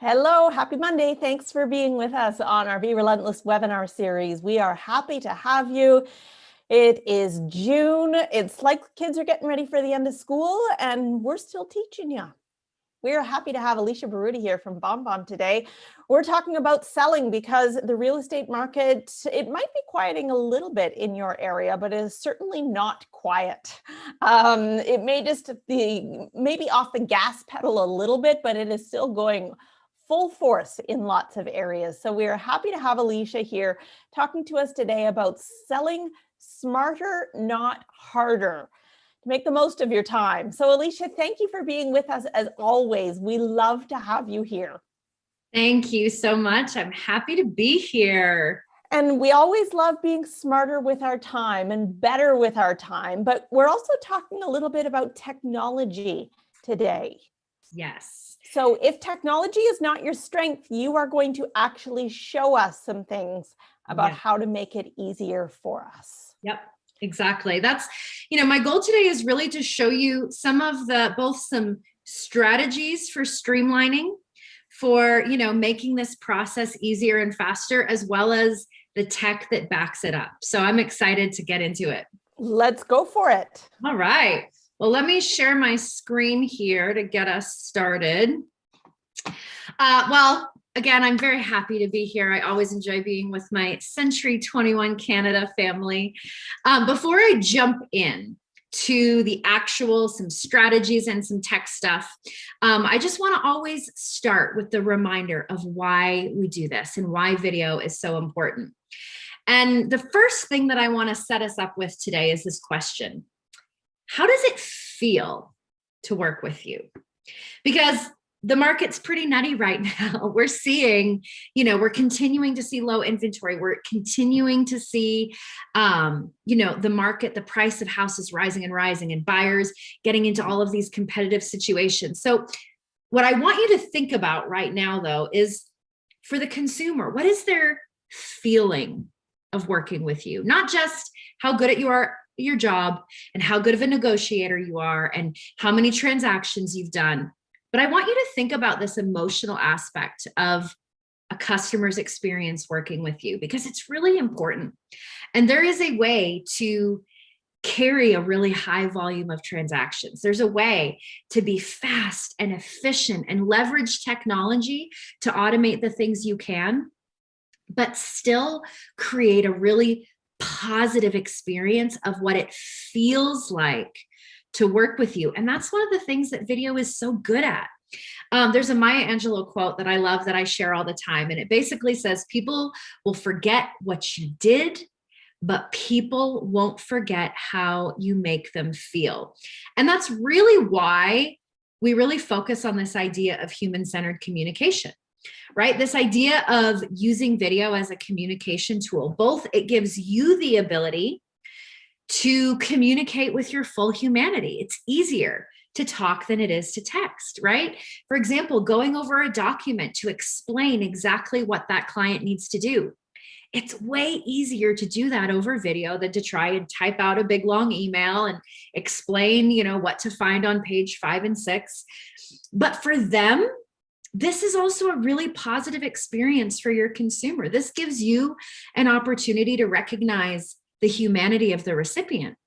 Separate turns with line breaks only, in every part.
Hello, happy Monday. Thanks for being with us on our Be Relentless webinar series. We are happy to have you. It is June. It's like kids are getting ready for the end of school and we're still teaching you. We are happy to have Alicia Berruti here from BombBomb today. We're talking about selling because the real estate market, it might be quieting a little bit in your area, but it is certainly not quiet. It may just be maybe off the gas pedal a little bit, but it is still going full force in lots of areas. So we are happy to have Alicia here talking to us today about selling smarter, not harder, to make the most of your time. So Alicia, thank you for being with us as always. We love to have you here.
Thank you so much. I'm happy to be here.
And we always love being smarter with our time and better with our time, but we're also talking a little bit about technology today.
Yes.
So if technology is not your strength, you are going to actually show us some things about how to make it easier for us.
Yep, exactly. That's, my goal today is really to show you some of some strategies for streamlining, for, making this process easier and faster, as well as the tech that backs it up. So I'm excited to get into it.
Let's go for it.
All right. Well, let me share my screen here to get us started. Well, again, I'm very happy to be here. I always enjoy being with my Century 21 Canada family. Before I jump in to the some strategies and some tech stuff, I just want to always start with the reminder of why we do this and why video is so important. And the first thing that I want to set us up with today is this question: how does it feel to work with you? Because the market's pretty nutty right now. We're seeing, we're continuing to see low inventory. We're continuing to see, the market, the price of houses rising and rising, and buyers getting into all of these competitive situations. So what I want you to think about right now, though, is for the consumer, what is their feeling of working with you? Not just how good you are at your job and how good of a negotiator you are and how many transactions you've done. But I want you to think about this emotional aspect of a customer's experience working with you, because it's really important. And there is a way to carry a really high volume of transactions. There's a way to be fast and efficient and leverage technology to automate the things you can, but still create a really positive experience of what it feels like to work with you. And that's one of the things that video is so good at. There's a Maya Angelou quote that I love that I share all the time. And it basically says, people will forget what you did, but people won't forget how you make them feel. And that's really why we really focus on this idea of human-centered communication, right? This idea of using video as a communication tool. Both, it gives you the ability to communicate with your full humanity. It's easier to talk than it is to text, right? For example, going over a document to explain exactly what that client needs to do. It's way easier to do that over video than to try and type out a big long email and explain, what to find on page 5 and 6. But for them, this is also a really positive experience for your consumer. This gives you an opportunity to recognize the humanity of the recipient,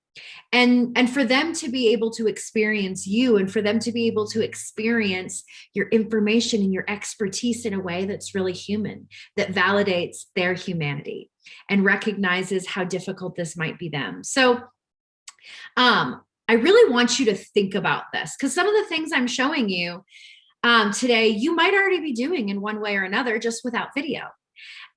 and for them to be able to experience you, and for them to be able to experience your information and your expertise in a way that's really human, that validates their humanity and recognizes how difficult this might be them. So I really want you to think about this, because some of the things I'm showing you today, you might already be doing in one way or another, just without video.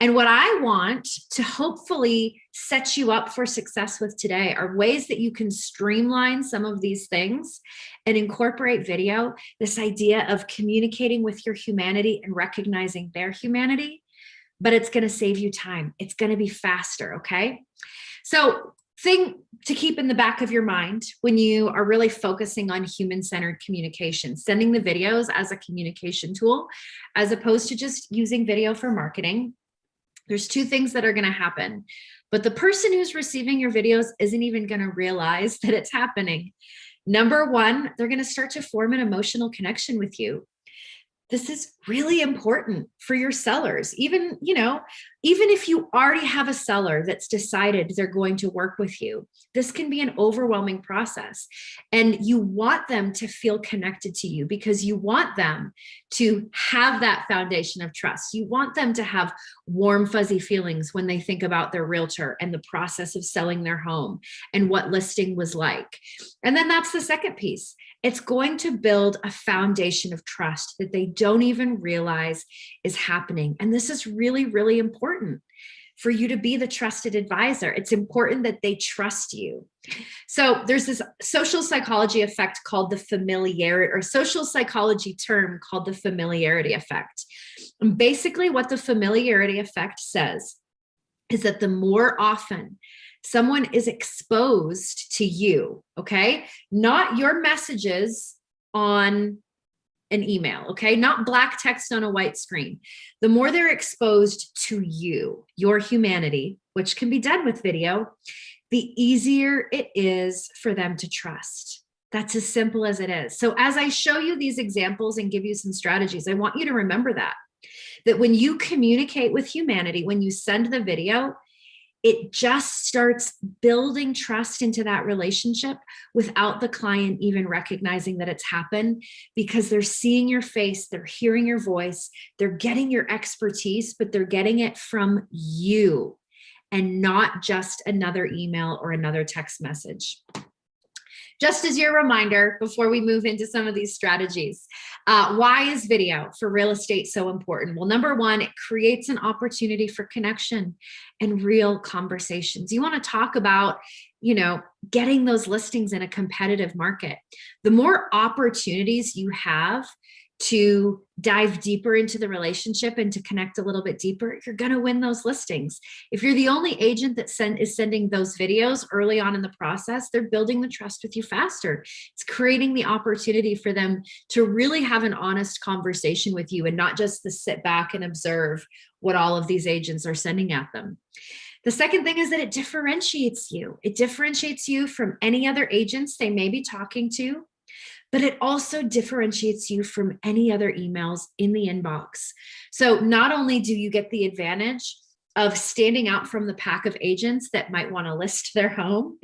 And what I want to hopefully set you up for success with today are ways that you can streamline some of these things and incorporate video, this idea of communicating with your humanity and recognizing their humanity, but it's going to save you time. It's going to be faster, okay? So thing to keep in the back of your mind when you are really focusing on human-centered communication, sending the videos as a communication tool, as opposed to just using video for marketing. There's two things that are going to happen, but the person who's receiving your videos isn't even going to realize that it's happening. Number one, they're going to start to form an emotional connection with you. this is really important for your sellers. Even, even if you already have a seller that's decided they're going to work with you, this can be an overwhelming process. And you want them to feel connected to you because you want them to have that foundation of trust. You want them to have warm, fuzzy feelings when they think about their realtor and the process of selling their home and what listing was like. And then that's the second piece. It's going to build a foundation of trust that they don't even realize is happening. And this is really, really important for you to be the trusted advisor. It's important that they trust you. So there's this social psychology effect called the familiarity, or social psychology term called the familiarity effect. And basically what the familiarity effect says is that the more often someone is exposed to you, okay? Not your messages on an email, okay? Not black text on a white screen. The more they're exposed to you, your humanity, which can be done with video, the easier it is for them to trust. That's as simple as it is. So as I show you these examples and give you some strategies, I want you to remember that when you communicate with humanity, when you send the video, it just starts building trust into that relationship without the client even recognizing that it's happened, because they're seeing your face, they're hearing your voice, they're getting your expertise, but they're getting it from you and not just another email or another text message. Just as your reminder, before we move into some of these strategies, why is video for real estate so important? Well, number one, it creates an opportunity for connection and real conversations. You want to talk about, getting those listings in a competitive market. The more opportunities you have to dive deeper into the relationship and to connect a little bit deeper, you're going to win those listings. If you're the only agent that is sending those videos early on in the process, they're building the trust with you faster. It's creating the opportunity for them to really have an honest conversation with you and not just to sit back and observe what all of these agents are sending at them. The second thing is that it differentiates you. It differentiates you from any other agents they may be talking to, but it also differentiates you from any other emails in the inbox. So not only do you get the advantage of standing out from the pack of agents that might want to list their home,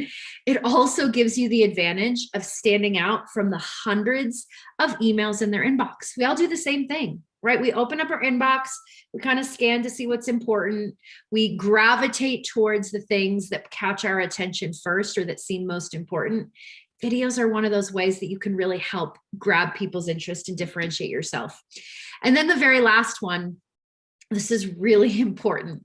it also gives you the advantage of standing out from the hundreds of emails in their inbox. We all do the same thing, right? We open up our inbox, we kind of scan to see what's important. We gravitate towards the things that catch our attention first or that seem most important. Videos are one of those ways that you can really help grab people's interest and differentiate yourself. And then the very last one, this is really important,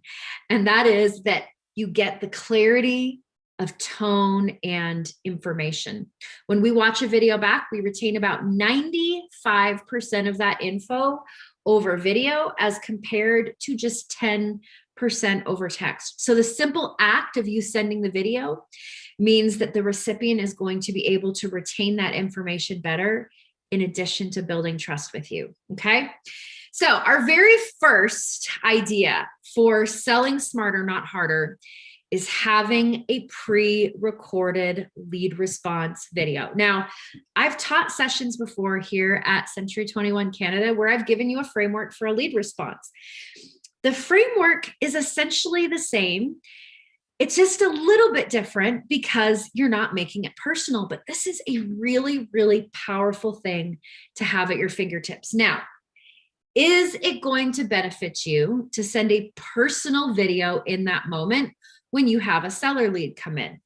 and that is that you get the clarity of tone and information. When we watch a video back, we retain about 95% of that info over video as compared to just 10% over text. So the simple act of you sending the video means that the recipient is going to be able to retain that information better, in addition to building trust with you, okay? So our very first idea for selling smarter, not harder, is having a pre-recorded lead response video. Now, I've taught sessions before here at Century 21 Canada where I've given you a framework for a lead response. The framework is essentially the same. It's just a little bit different because you're not making it personal, but this is a really, really powerful thing to have at your fingertips. Now, is it going to benefit you to send a personal video in that moment when you have a seller lead come in?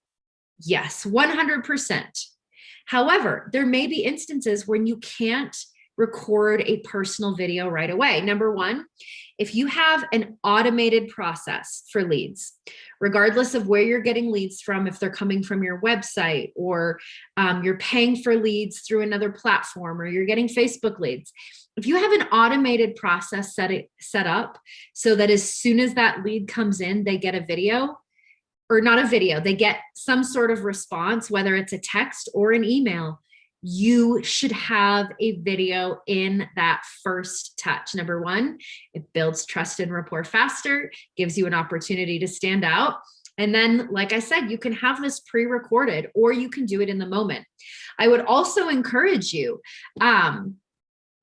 Yes, 100%. However, there may be instances when you can't record a personal video right away. Number one, if you have an automated process for leads, regardless of where you're getting leads from, if they're coming from your website or you're paying for leads through another platform or you're getting Facebook leads, if you have an automated process set up so that as soon as that lead comes in, they get a video, or not a video, they get some sort of response, whether it's a text or an email, you should have a video in that first touch. Number one, it builds trust and rapport faster, gives you an opportunity to stand out. And then, like I said, you can have this pre-recorded or you can do it in the moment. I would also encourage you,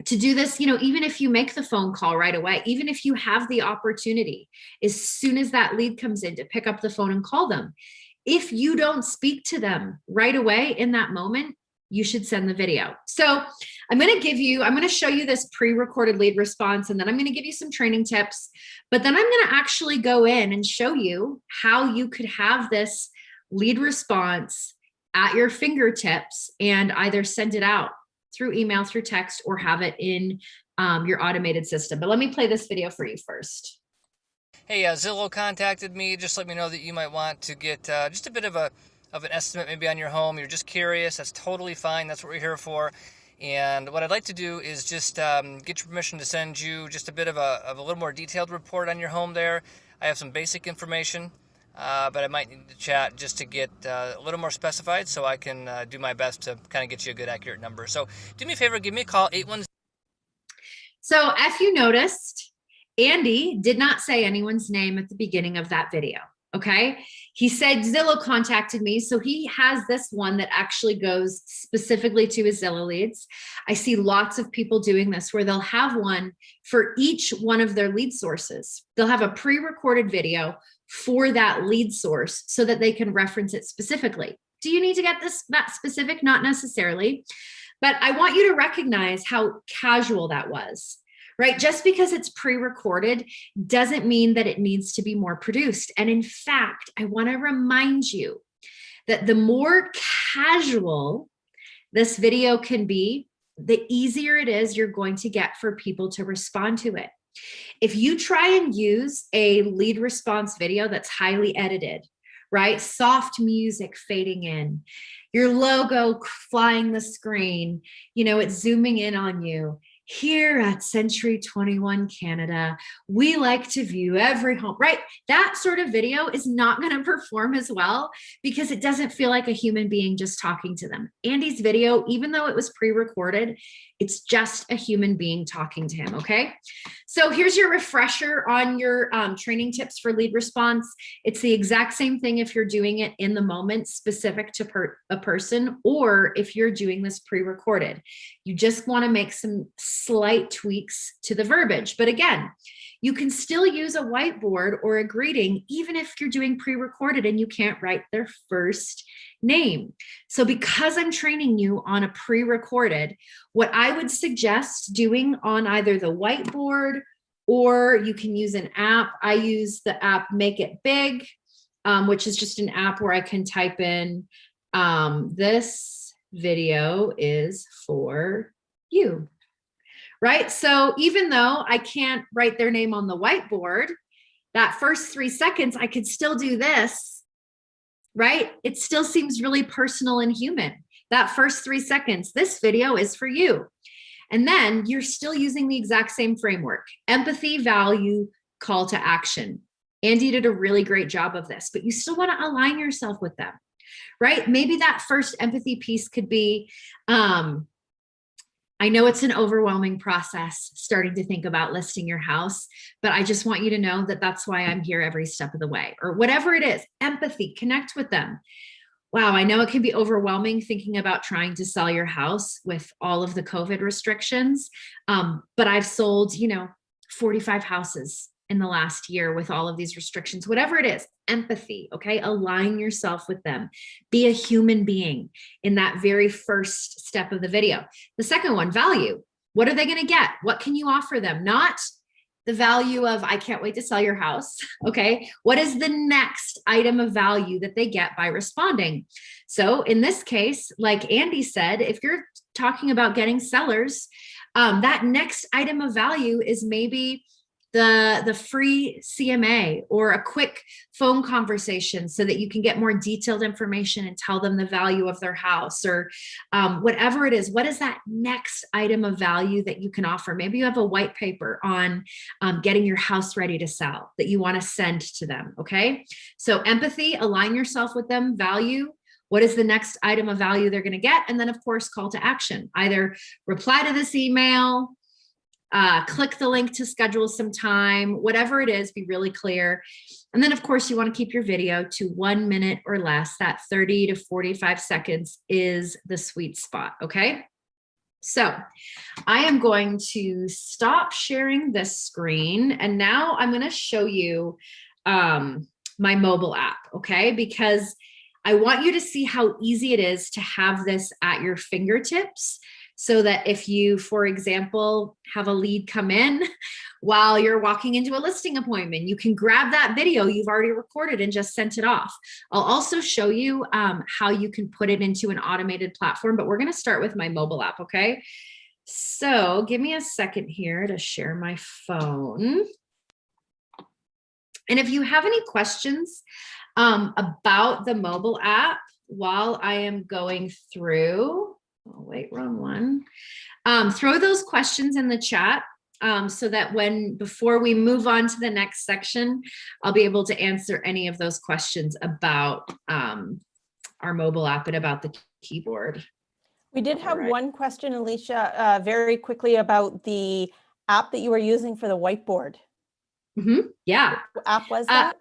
to do this, even if you make the phone call right away, even if you have the opportunity, as soon as that lead comes in, to pick up the phone and call them. If you don't speak to them right away in that moment, you should send the video. So I'm going to show you this pre-recorded lead response, and then I'm going to give you some training tips, but then I'm going to actually go in and show you how you could have this lead response at your fingertips and either send it out through email, through text, or have it in your automated system. But let me play this video for you first.
Hey, Zillow contacted me. Just let me know that you might want to get just a bit of an estimate maybe on your home. You're just curious. That's totally fine. That's what we're here for. And what I'd like to do is just get your permission to send you just a bit of a little more detailed report on your home there. I have some basic information, but I might need to chat just to get a little more specified so I can do my best to kind of get you a good, accurate number. So do me a favor, give me a call, 810.
So if you noticed, Andy did not say anyone's name at the beginning of that video, okay? He said Zillow contacted me, so he has this one that actually goes specifically to his Zillow leads. I see lots of people doing this where they'll have one for each one of their lead sources. They'll have a pre-recorded video for that lead source so that they can reference it specifically. Do you need to get that specific? Not necessarily, but I want you to recognize how casual that was. Right? Just because it's pre-recorded doesn't mean that it needs to be more produced. And in fact, I want to remind you that the more casual this video can be, the easier it is you're going to get for people to respond to it. If you try and use a lead response video that's highly edited, right? Soft music fading in, your logo flying the screen, it's zooming in on you. Here at Century 21 Canada, we like to view every home, right? That sort of video is not going to perform as well because it doesn't feel like a human being just talking to them. Andy's video, even though it was pre-recorded, it's just a human being talking to him, okay? So here's your refresher on your training tips for lead response. It's the exact same thing if you're doing it in the moment specific to a person, or if you're doing this pre-recorded. You just want to make some slight tweaks to the verbiage. But again, you can still use a whiteboard or a greeting, even if you're doing pre-recorded and you can't write their first name. So because I'm training you on a pre-recorded, what I would suggest doing on either the whiteboard or you can use an app. I use the app Make It Big, which is just an app where I can type in, this video is for you. Right? So even though I can't write their name on the whiteboard, that first 3 seconds, I could still do this, right? It still seems really personal and human. That first 3 seconds, this video is for you. And then you're still using the exact same framework: empathy, value, call to action. Andy did a really great job of this, but you still want to align yourself with them, right? Maybe that first empathy piece could be, I know it's an overwhelming process starting to think about listing your house, but I just want you to know that that's why I'm here every step of the way, or whatever it is. Empathy, connect with them. Wow, I know it can be overwhelming thinking about trying to sell your house with all of the COVID restrictions, but I've sold, 45 houses in the last year with all of these restrictions. Whatever it is, empathy, okay? Align yourself with them. Be a human being in that very first step of the video. The second one, value. What are they going to get? What can you offer them? Not the value of, I can't wait to sell your house, okay? What is the next item of value that they get by responding? So in this case, like Andy said, if you're talking about getting sellers, that next item of value is maybe the free CMA or a quick phone conversation so that you can get more detailed information and tell them the value of their house, or whatever it is. What is that next item of value that you can offer? Maybe you have a white paper on getting your house ready to sell that you want to send to them, okay? So empathy, align yourself with them. Value, what is the next item of value they're going to get? And then of course, call to action. Either reply to this email, click the link to schedule some time, whatever it is, be really clear. And then of course you want to keep your video to 1 minute or less. That 30 to 45 seconds is the sweet spot. Okay. So I am going to stop sharing this screen, and now I'm going to show you my mobile app, okay? Because I want you to see how easy it is to have this at your fingertips, so that if you, for example, have a lead come in while you're walking into a listing appointment, you can grab that video you've already recorded and just sent it off. I'll also show you how you can put it into an automated platform, but we're going to start with my mobile app, okay? So give me a second here to share my phone. And if you have any questions about the mobile app while I am going through, oh, wait, wrong one. Throw those questions in the chat so that before we move on to the next section, I'll be able to answer any of those questions about our mobile app and about the keyboard.
We did have one question, Alicia, very quickly about the app that you were using for the whiteboard.
Yeah.
What app was that?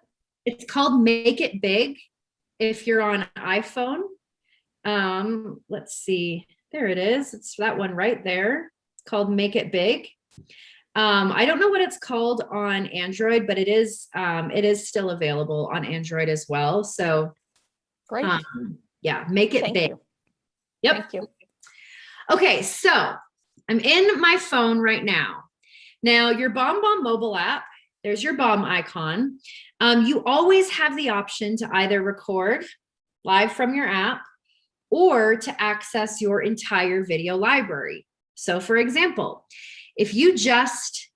It's called Make It Big if you're on iPhone. Let's see. There it is. It's that one right there. It's called Make It Big. I don't know what it's called on Android, but it is still available on Android as well. So
Great.
Yeah, Make It Big.
You.
Yep.
Thank you.
Okay, so I'm in my phone right now. Now your BombBomb mobile app, there's your bomb icon. You always have the option to either record live from your app or to access your entire video library. So for example, if you just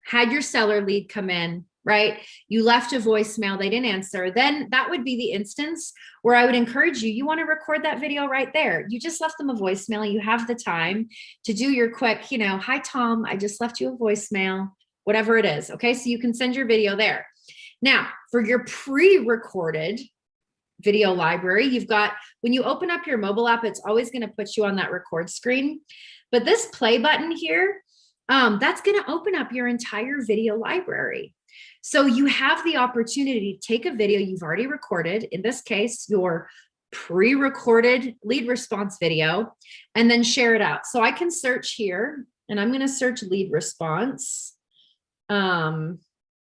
had your seller lead come in, right? You left a voicemail, they didn't answer, then that would be the instance where I would encourage you, you want to record that video right there. You just left them a voicemail, you have the time to do your quick, hi Tom, I just left you a voicemail, whatever it is, okay? So you can send your video there. Now, for your pre-recorded video library, you've got, when you open up your mobile app, it's always going to put you on that record screen. But this play button here, that's going to open up your entire video library. So you have the opportunity to take a video you've already recorded, in this case, your pre-recorded lead response video, and then share it out. So I can search here, and I'm going to search lead response.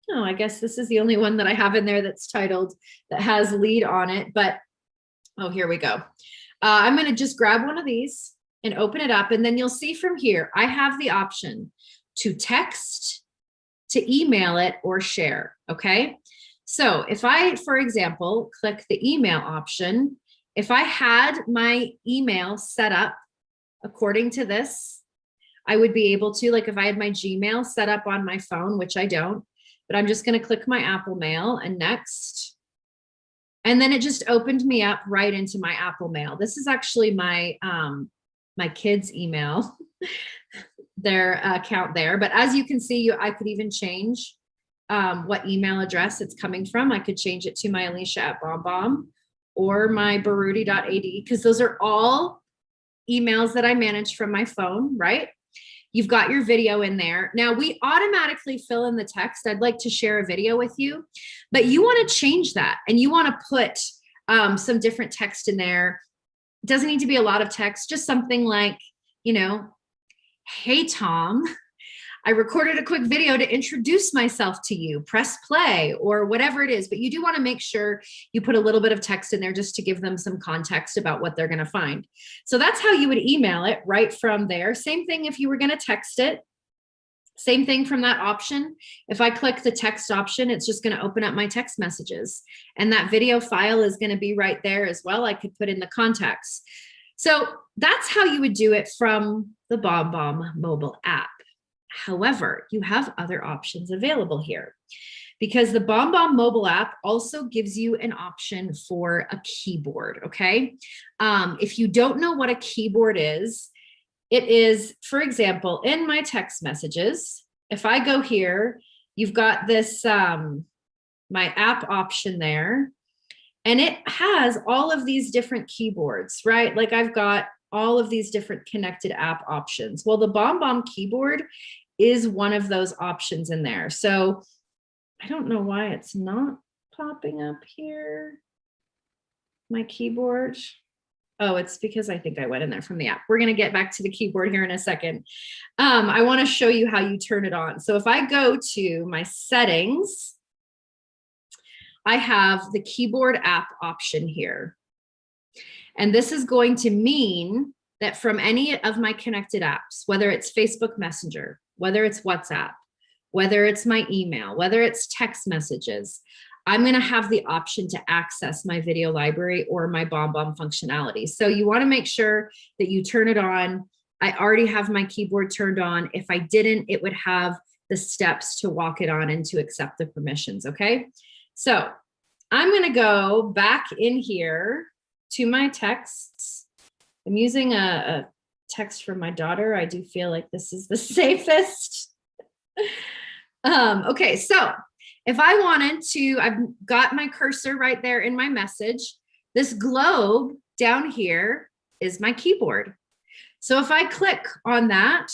Oh, I guess this is the only one that I have in there that's titled, that has lead on it, but, oh, here we go. I'm going to just grab one of these and open it up, and then you'll see from here, I have the option to text, to email it, or share, okay? So if I, for example, click the email option, if I had my email set up according to this, I would be able to, like if I had my Gmail set up on my phone, which I don't, but I'm just going to click my Apple Mail and next. And then it just opened me up right into my Apple Mail. This is actually my, my kids' email, their account there. But as you can see, I could even change what email address it's coming from. I could change it to my Alicia at BombBomb or my Berruti.ad, because those are all emails that I manage from my phone, right? You've got your video in there. Now we automatically fill in the text. I'd like to share a video with you, but you want to change that and you want to put some different text in there. It doesn't need to be a lot of text, just something like, hey, Tom, I recorded a quick video to introduce myself to you, press play, or whatever it is. But you do want to make sure you put a little bit of text in there just to give them some context about what they're going to find. So that's how you would email it right from there. Same thing if you were going to text it. Same thing from that option. If I click the text option, it's just going to open up my text messages. And that video file is going to be right there as well. I could put in the contacts. So that's how you would do it from the BombBomb mobile app. However, you have other options available here because the BombBomb mobile app also gives you an option for a keyboard, okay? If you don't know what a keyboard is, it is, for example, in my text messages, if I go here, you've got this, my app option there, and it has all of these different keyboards, right? Like I've got all of these different connected app options. Well, the BombBomb keyboard is one of those options in there. So I don't know why it's not popping up here, my keyboard. Oh, it's because I think I went in there from the app. We're going to get back to the keyboard here in a second. I want to show you how you turn it on. So if I go to my settings, I have the keyboard app option here. And this is going to mean that from any of my connected apps, whether it's Facebook Messenger, whether it's WhatsApp, whether it's my email, whether it's text messages, I'm going to have the option to access my video library or my BombBomb functionality. So you want to make sure that you turn it on. I already have my keyboard turned on. If I didn't, it would have the steps to walk it on and to accept the permissions. Okay. So I'm going to go back in here to my texts. I'm using a text from my daughter. I do feel like this is the safest. Okay, so if I wanted to, I've got my cursor right there in my message. This globe down here is my keyboard. So if I click on that,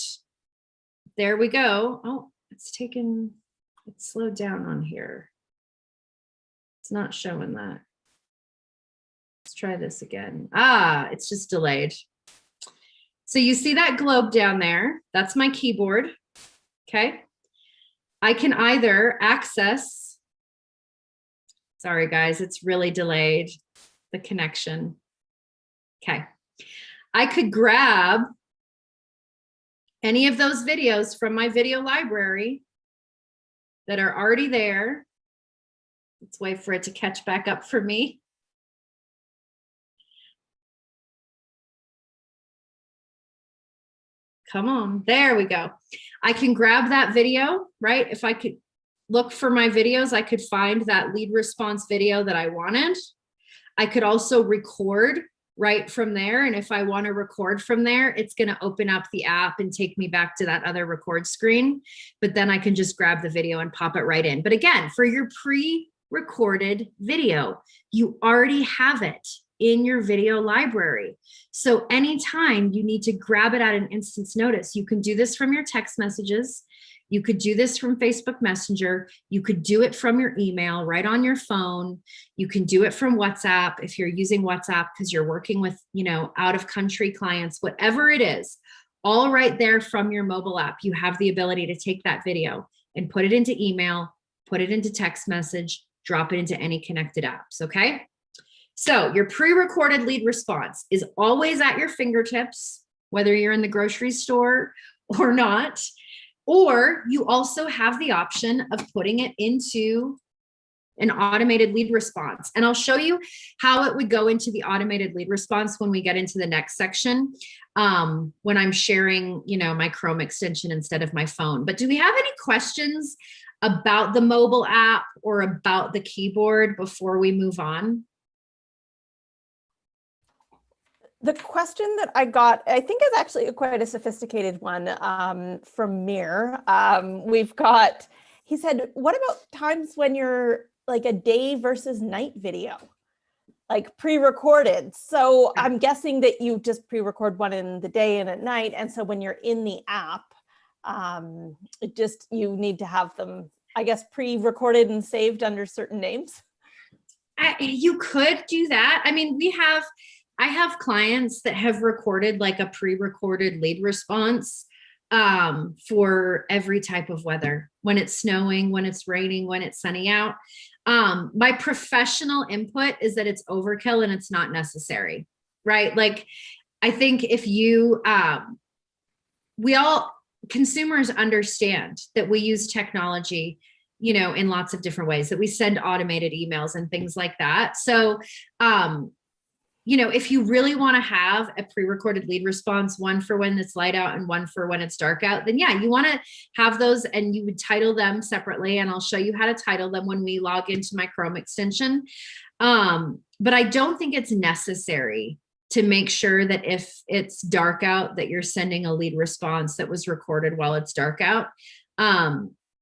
there we go. Oh, it's slowed down on here. It's not showing that. Let's try this again. Ah, it's just delayed. So you see that globe down there? That's my keyboard. Okay. I can either access, sorry guys, it's really delayed, the connection. Okay. I could grab any of those videos from my video library that are already there. Let's wait for it to catch back up for me. Come on, there we go. I can grab that video, right? If I could look for my videos, I could find that lead response video that I wanted. I could also record right from there. And if I want to record from there, it's going to open up the app and take me back to that other record screen. But then I can just grab the video and pop it right in. But again, for your pre-recorded video, you already have it in your video library. So anytime you need to grab it at an instant's notice, you can do this from your text messages. You could do this from Facebook Messenger. You could do it from your email right on your phone. You can do it from WhatsApp if you're using WhatsApp because you're working with, out of country clients, whatever it is, all right there from your mobile app. You have the ability to take that video and put it into email, put it into text message, drop it into any connected apps. Okay. So your pre-recorded lead response is always at your fingertips, whether you're in the grocery store or not, or you also have the option of putting it into an automated lead response. And I'll show you how it would go into the automated lead response when we get into the next section, when I'm sharing, my Chrome extension instead of my phone. But do we have any questions about the mobile app or about the keyboard before we move on?
The question that I got, I think is actually quite a sophisticated one from Mir. He said, what about times when you're like a day versus night video, like pre-recorded? So I'm guessing that you just pre-record one in the day and at night. And so when you're in the app, you need to have them, I guess, pre-recorded and saved under certain names.
You could do that. I mean, I have clients that have recorded like a pre-recorded lead response for every type of weather, when it's snowing, when it's raining, when it's sunny out. My professional input is that it's overkill and it's not necessary, right? Like, I think if consumers understand that we use technology, in lots of different ways, that we send automated emails and things like that. So, if you really want to have a pre-recorded lead response, one for when it's light out and one for when it's dark out, then yeah, you want to have those and you would title them separately. And I'll show you how to title them when we log into my Chrome extension. But I don't think it's necessary to make sure that if it's dark out, that you're sending a lead response that was recorded while it's dark out.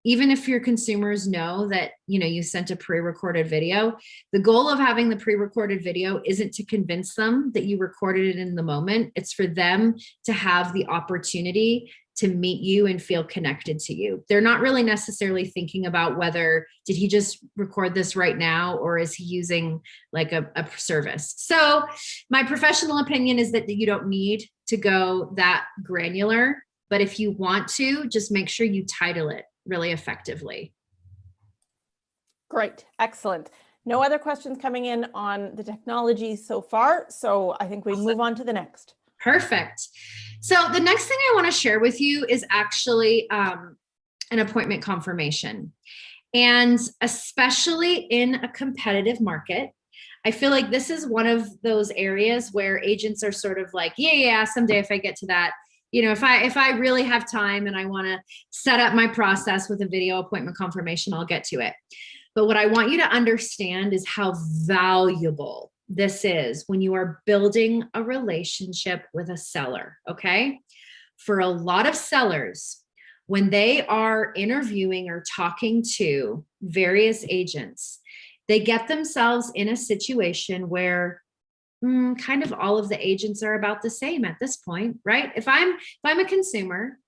Even if your consumers know that, you sent a pre-recorded video, the goal of having the pre-recorded video isn't to convince them that you recorded it in the moment. It's for them to have the opportunity to meet you and feel connected to you. They're not really necessarily thinking about whether, did he just record this right now, or is he using like a service? So my professional opinion is that you don't need to go that granular, but if you want to, just make sure you title it really effectively.
Great, excellent. No other questions coming in on the technology so far, so I think we move on to the next.
Perfect. So the next thing I want to share with you is actually an appointment confirmation. And especially in a competitive market, I feel like this is one of those areas where agents are sort of like, yeah, someday if I get to that, you know, if I really have time and I want to set up my process with a video appointment confirmation, I'll get to it. But what I want you to understand is how valuable this is when you are building a relationship with a seller, okay? For a lot of sellers, when they are interviewing or talking to various agents, they get themselves in a situation where kind of all of the agents are about the same at this point, right? If I'm a consumer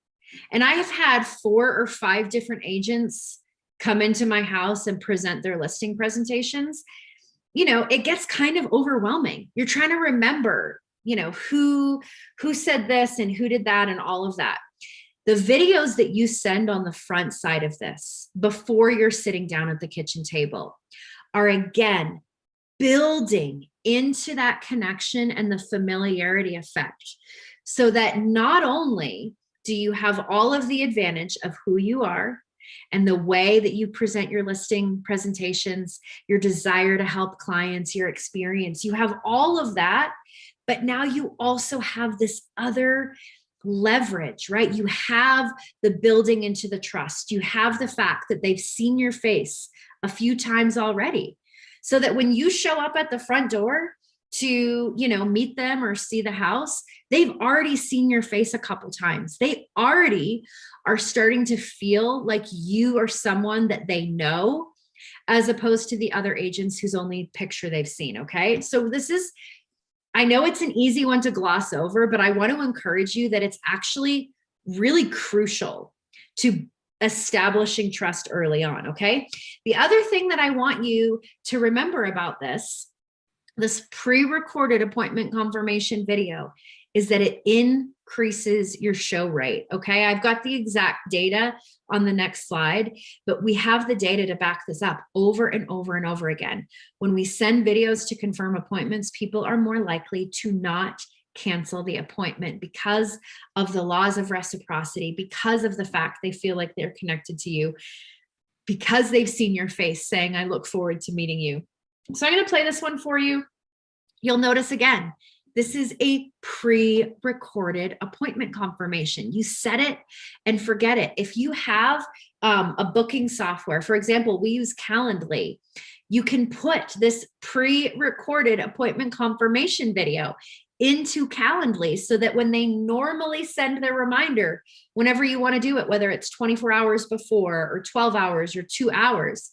and I have had 4 or 5 different agents come into my house and present their listing presentations, you know, it gets kind of overwhelming. You're trying to remember, you know, who said this and who did that and all of that. The videos that you send on the front side of this before you're sitting down at the kitchen table are, again, building into that connection and the familiarity effect, so that not only do you have all of the advantage of who you are and the way that you present your listing presentations, your desire to help clients, your experience, you have all of that, but now you also have this other leverage, right? You have the building into the trust. You have the fact that they've seen your face a few times already, so that when you show up at the front door to, you know, meet them or see the house, they've already seen your face a couple times. They already are starting to feel like you are someone that they know, as opposed to the other agents whose only picture they've seen, okay? So this is, I know it's an easy one to gloss over, but I want to encourage you that it's actually really crucial to establishing trust early on, okay? The other thing that I want you to remember about this pre-recorded appointment confirmation video is that it increases your show rate, okay? I've got the exact data on the next slide, but we have the data to back this up over and over and over again. When we send videos to confirm appointments, people are more likely to not cancel the appointment because of the laws of reciprocity, because of the fact they feel like they're connected to you, because they've seen your face saying, I look forward to meeting you. So I'm going to play this one for you. You'll notice again, this is a pre-recorded appointment confirmation. You set it and forget it. If you have a booking software, for example, we use Calendly, you can put this pre-recorded appointment confirmation video into Calendly so that when they normally send their reminder, whenever you want to do it, whether it's 24 hours before or 12 hours or 2 hours,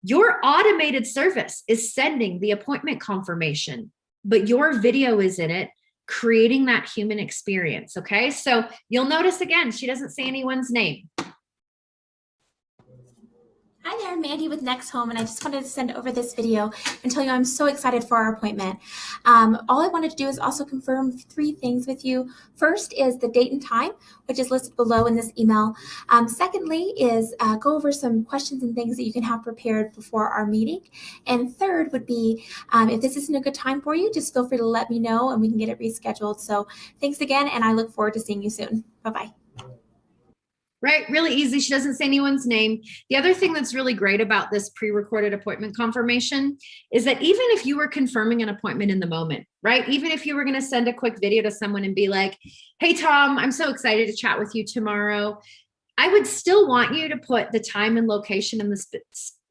your automated service is sending the appointment confirmation, but your video is in it, creating that human experience, okay? So you'll notice again, she doesn't say anyone's name.
Hi there, Mandy with Next Home, and I just wanted to send over this video and tell you I'm so excited for our appointment. All I wanted to do is also confirm 3 things with you. First is the date and time, which is listed below in this email. Secondly is go over some questions and things that you can have prepared before our meeting. And third would be, if this isn't a good time for you, just feel free to let me know and we can get it rescheduled. So thanks again, and I look forward to seeing you soon. Bye-bye.
Right? Really easy. She doesn't say anyone's name. The other thing that's really great about this pre-recorded appointment confirmation is that even if you were confirming an appointment in the moment, right? Even if you were going to send a quick video to someone and be like, hey, Tom, I'm so excited to chat with you tomorrow, I would still want you to put the time and location and the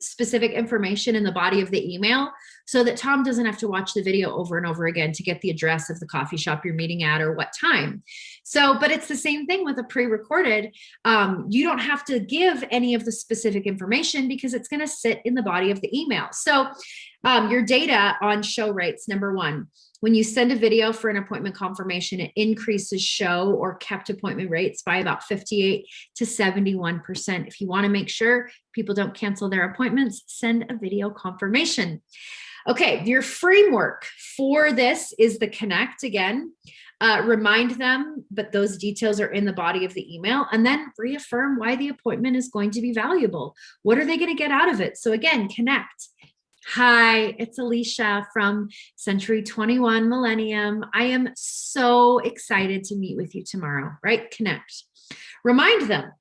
specific information in the body of the email so that Tom doesn't have to watch the video over and over again to get the address of the coffee shop you're meeting at or what time. So, but it's the same thing with a pre-recorded. You don't have to give any of the specific information because it's going to sit in the body of the email. So your data on show rates, number one, When you send a video for an appointment confirmation, it increases show or kept appointment rates by about 58 to 71%. If you want to make sure people don't cancel their appointments, send a video confirmation. Okay, your framework for this is the connect again. Remind them, but those details are in the body of the email, and then reaffirm why the appointment is going to be valuable. What are they going to get out of it? So again, connect. Hi, it's Alicia from Century 21 Millennium. I am so excited to meet with you tomorrow, right? Connect. Remind them.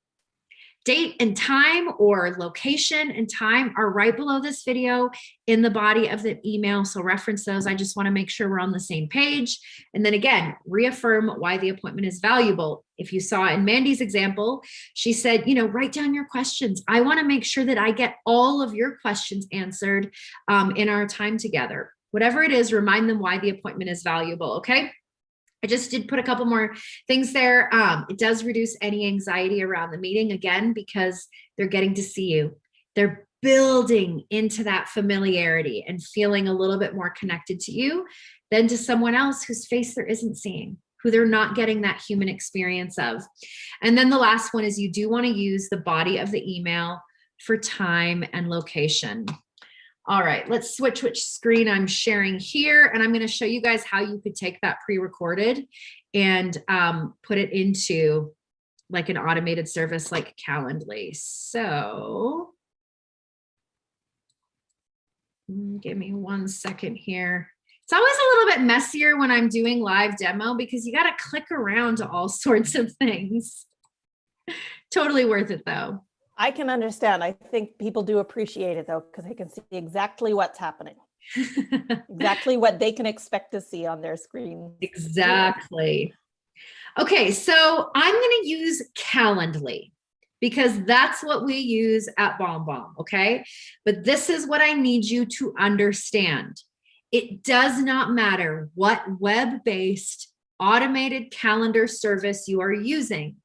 Date and time or location and time are right below this video in the body of the email. So reference those. I just want to make sure we're on the same page. And then again, reaffirm why the appointment is valuable. If you saw in Mandy's example, she said, you know, write down your questions. I want to make sure that I get all of your questions answered in our time together. Whatever it is, remind them why the appointment is valuable. Okay. I just did put a couple more things there. It does reduce any anxiety around the meeting, again, because they're getting to see you. They're building into that familiarity and feeling a little bit more connected to you than to someone else whose face there isn't seeing, who they're not getting that human experience of. And then the last one is you do want to use the body of the email for time and location. All right, let's switch which screen I'm sharing here. And I'm going to show you guys how you could take that pre-recorded and put it into like an automated service like Calendly. So give me 1 second here. It's always a little bit messier when I'm doing live demo because you got to click around to all sorts of things. Totally worth it though.
I can understand. I think people do appreciate it though, because they can see exactly what's happening, exactly what they can expect to see on their screen.
Exactly. Okay, so I'm going to use Calendly because that's what we use at BombBomb, okay? But this is what I need you to understand. It does not matter what web-based automated calendar service you are using.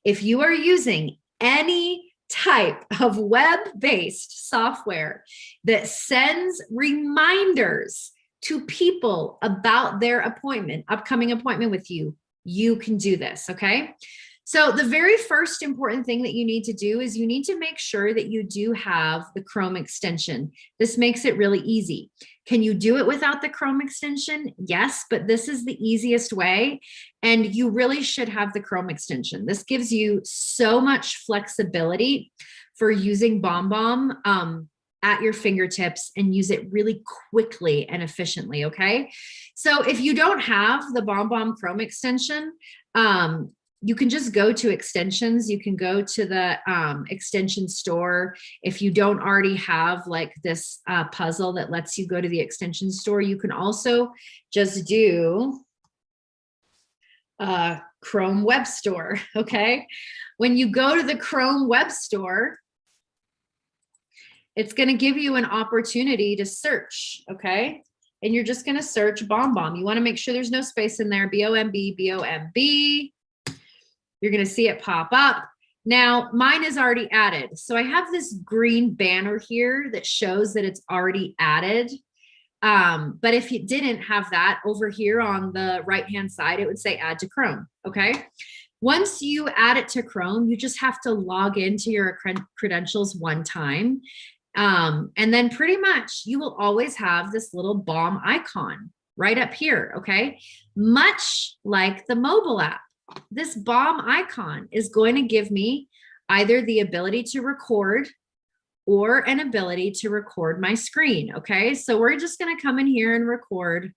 If you are using any type of web-based software that sends reminders to people about their appointment, upcoming appointment with you, you can do this, okay? So the very first important thing that you need to do is you need to make sure that you do have the Chrome extension. This makes it really easy. Can you do it without the Chrome extension? Yes, but this is the easiest way. And you really should have the Chrome extension. This gives you so much flexibility for using BombBomb at your fingertips and use it really quickly and efficiently, okay? So if you don't have the BombBomb Chrome extension, you can just go to extensions. You can go to the extension store. If you don't already have like this puzzle that lets you go to the extension store, you can also just do Chrome Web Store, okay? When you go to the Chrome Web Store, it's going to give you an opportunity to search, okay? And you're just going to search BombBomb. You want to make sure there's no space in there, B-O-M-B, B-O-M-B. You're going to see it pop up. Now, mine is already added. So I have this green banner here that shows that it's already added. But if you didn't have that, over here on the right-hand side, it would say add to Chrome, okay? Once you add it to Chrome, you just have to log into your credentials one time. And then pretty much you will always have this little bomb icon right up here, okay? Much like the mobile app. This bomb icon is going to give me either the ability to record or an ability to record my screen, okay? So we're just gonna come in here and record.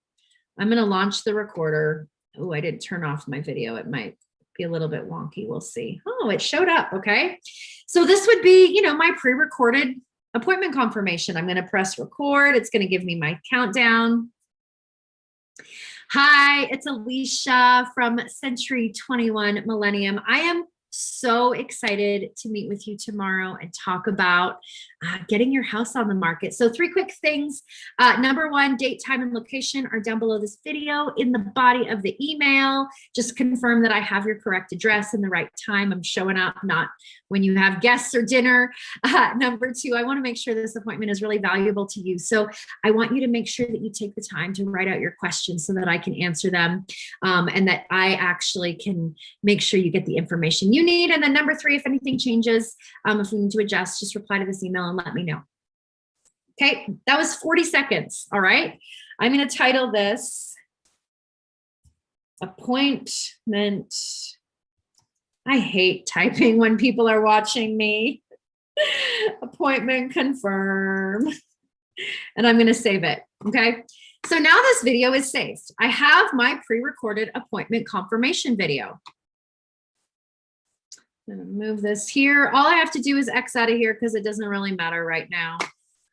I'm gonna launch the recorder. Oh, I didn't turn off my video. It might be a little bit wonky, we'll see. Oh, it showed up, okay? So this would be, you know, my pre-recorded appointment confirmation. I'm gonna press record. It's gonna give me my countdown. Hi, it's Alicia from Century 21 Millennium. I am So excited to meet with you tomorrow and talk about getting your house on the market. So 3 quick things. Number 1, date, time, and location are down below this video in the body of the email. Just confirm that I have your correct address and the right time. I'm showing up, not when you have guests or dinner. Number 2, I want to make sure this appointment is really valuable to you. So I want you to make sure that you take the time to write out your questions so that I can answer them, and that I actually can make sure you get the information you need. And then number 3, if anything changes, if we need to adjust, just reply to this email and let me know. Okay, that was 40 seconds. All right, I'm going to title this Appointment. I hate typing when people are watching me. Appointment confirm. And I'm going to save it. Okay, so now this video is saved. I have my pre-recorded appointment confirmation video. I'm going to move this here. All I have to do is X out of here because it doesn't really matter right now.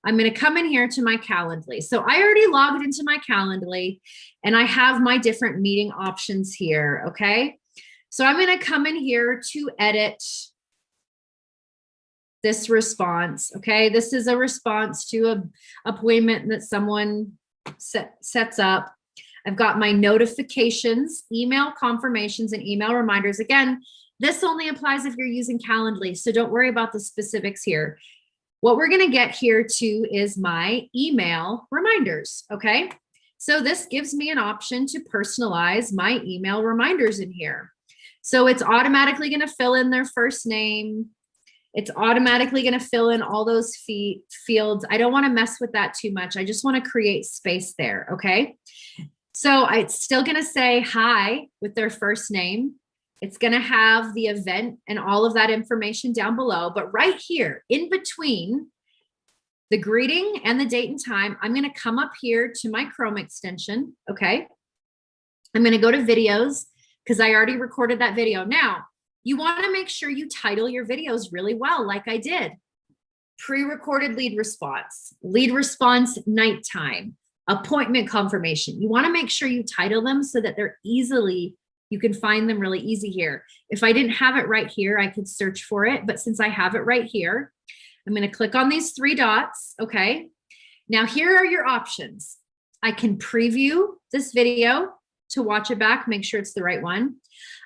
I'm going to come in here to my Calendly. So I already logged into my Calendly and I have my different meeting options here. Okay. So I'm going to come in here to edit this response. Okay. This is a response to an appointment that someone sets up. I've got my notifications, email confirmations, and email reminders. Again, this only applies if you're using Calendly, so don't worry about the specifics here. What we're going to get here too is my email reminders, okay? So this gives me an option to personalize my email reminders in here. So it's automatically going to fill in their first name. It's automatically going to fill in all those fields. I don't want to mess with that too much. I just want to create space there, okay? So it's still going to say hi with their first name. It's going to have the event and all of that information down below. But right here in between the greeting and the date and time, I'm going to come up here to my Chrome extension. Okay. I'm going to go to videos because I already recorded that video. Now, you want to make sure you title your videos really well, like I did. Pre-recorded lead response nighttime, appointment confirmation. You want to make sure you title them so that they're you can find them really easy here. If I didn't have it right here, I could search for it. But since I have it right here, I'm going to click on these 3 dots. Okay. Now here are your options. I can preview this video to watch it back, make sure it's the right one.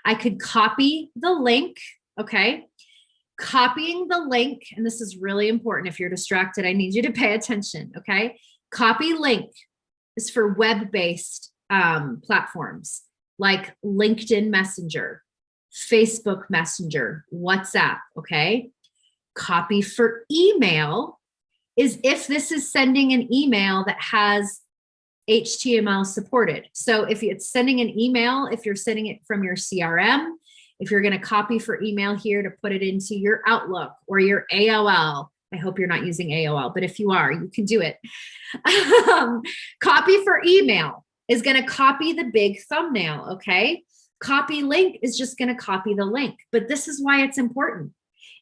I could copy the link. Okay. Copying the link. And this is really important. If you're distracted, I need you to pay attention. Okay. Copy link is for web-based platforms like LinkedIn Messenger, Facebook Messenger, WhatsApp, okay? Copy for email is if this is sending an email that has HTML supported. So if it's sending an email, if you're sending it from your CRM, if you're going to copy for email here to put it into your Outlook or your AOL, I hope you're not using AOL, but if you are, you can do it. Copy for email is going to copy the big thumbnail, okay? Copy link is just going to copy the link, but this is why it's important.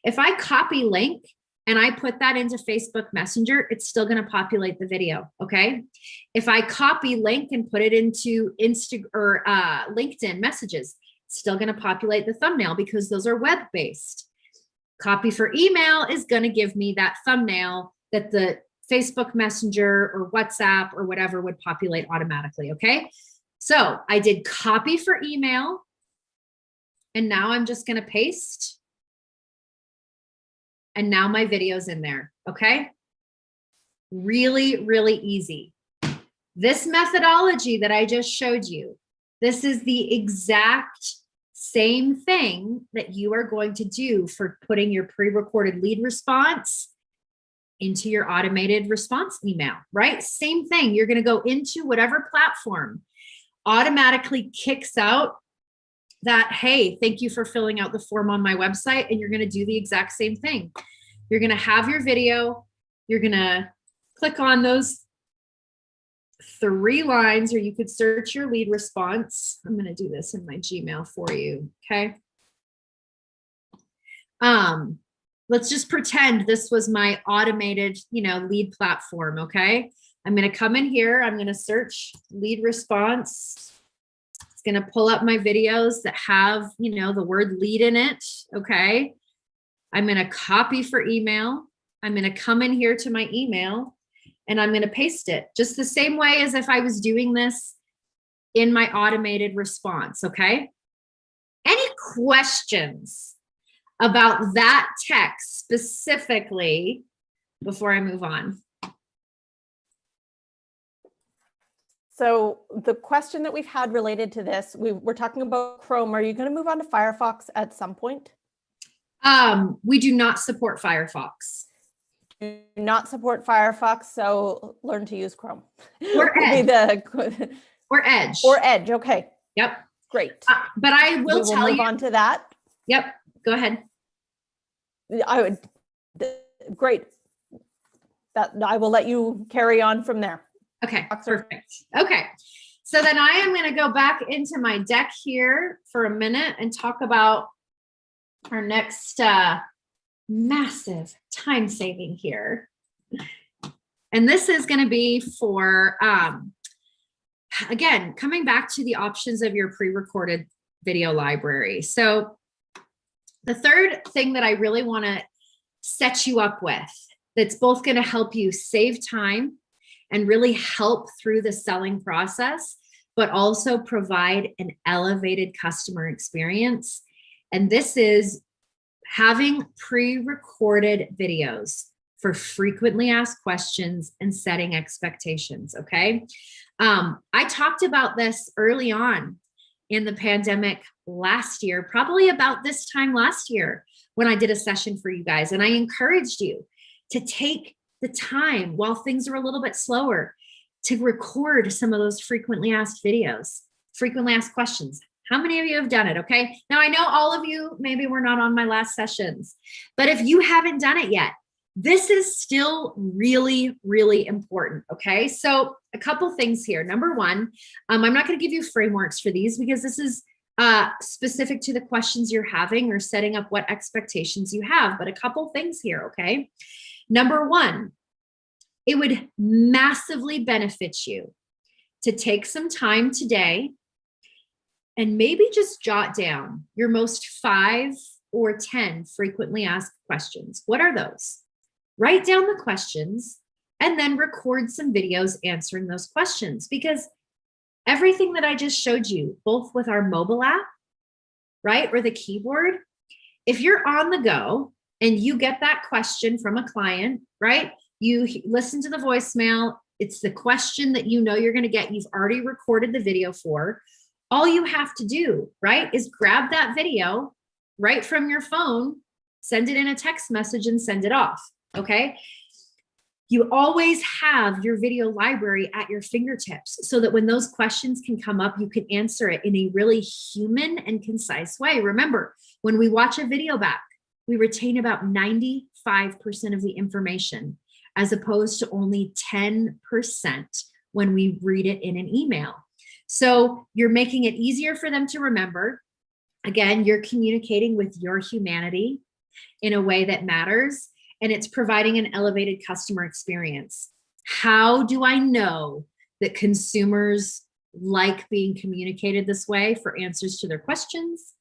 If I copy link and I put that into Facebook Messenger, it's still going to populate the video, okay? If I copy link and put it into LinkedIn messages, it's still going to populate the thumbnail because those are web-based. Copy for email is going to give me that thumbnail that the Facebook Messenger or WhatsApp or whatever would populate automatically, okay? So I did copy for email, and now I'm just going to paste, and now my video's in there, okay? Really, really easy. This methodology that I just showed you, this is the exact same thing that you are going to do for putting your pre-recorded lead response into your automated response email, right? Same thing. You're going to go into whatever platform, automatically kicks out that, hey, thank you for filling out the form on my website. And you're going to do the exact same thing. You're going to have your video. You're going to click on those 3 lines, or you could search your lead response. I'm going to do this in my Gmail for you. Okay. Let's just pretend this was my automated, lead platform. Okay. I'm going to come in here. I'm going to search lead response. It's going to pull up my videos that have, you know, the word lead in it. Okay. I'm going to copy for email. I'm going to come in here to my email and I'm going to paste it just the same way as if I was doing this in my automated response. Okay. Any questions about that text specifically before I move on?
So the question that we've had related to this, we're talking about Chrome. Are you going to move on to Firefox at some point?
We do not support Firefox.
Do not support Firefox, so learn to use Chrome.
Or Edge. Or Edge.
Or Edge, okay.
Yep.
Great.
But I will tell you.
Move on to that.
Yep. Go ahead.
I would. Great. That I will let you carry on from there.
Okay, perfect. Okay, so then I am going to go back into my deck here for a minute and talk about our next massive time saving here. And this is going to be for, again, coming back to the options of your pre-recorded video library. So the third thing that I really want to set you up with that's both going to help you save time and really help through the selling process, but also provide an elevated customer experience. And this is having pre-recorded videos for frequently asked questions and setting expectations, okay? I talked about this early on in the pandemic last year, probably about this time last year when I did a session for you guys. And I encouraged you to take the time while things are a little bit slower to record some of those frequently asked videos, frequently asked questions. How many of you have done it? Okay. Now I know all of you maybe were not on my last sessions, but if you haven't done it yet, this is still really, really important. Okay. So a couple things here. Number one, I'm not going to give you frameworks for these because this is specific to the questions you're having or setting up what expectations you have, but a couple things here. Okay. Number one, it would massively benefit you to take some time today and maybe just jot down your most 5 or 10 frequently asked questions. What are those? Write down the questions and then record some videos answering those questions, because everything that I just showed you, both with our mobile app, right, or the keyboard, if you're on the go and you get that question from a client, right? You listen to the voicemail. It's the question that you know you're going to get. You've already recorded the video for. All you have to do, right, is grab that video right from your phone, send it in a text message and send it off, okay? You always have your video library at your fingertips so that when those questions can come up, you can answer it in a really human and concise way. Remember, when we watch a video back, we retain about 95% of the information, as opposed to only 10% when we read it in an email. So you're making it easier for them to remember. Again, you're communicating with your humanity in a way that matters, and it's providing an elevated customer experience. How do I know that consumers like being communicated this way for answers to their questions?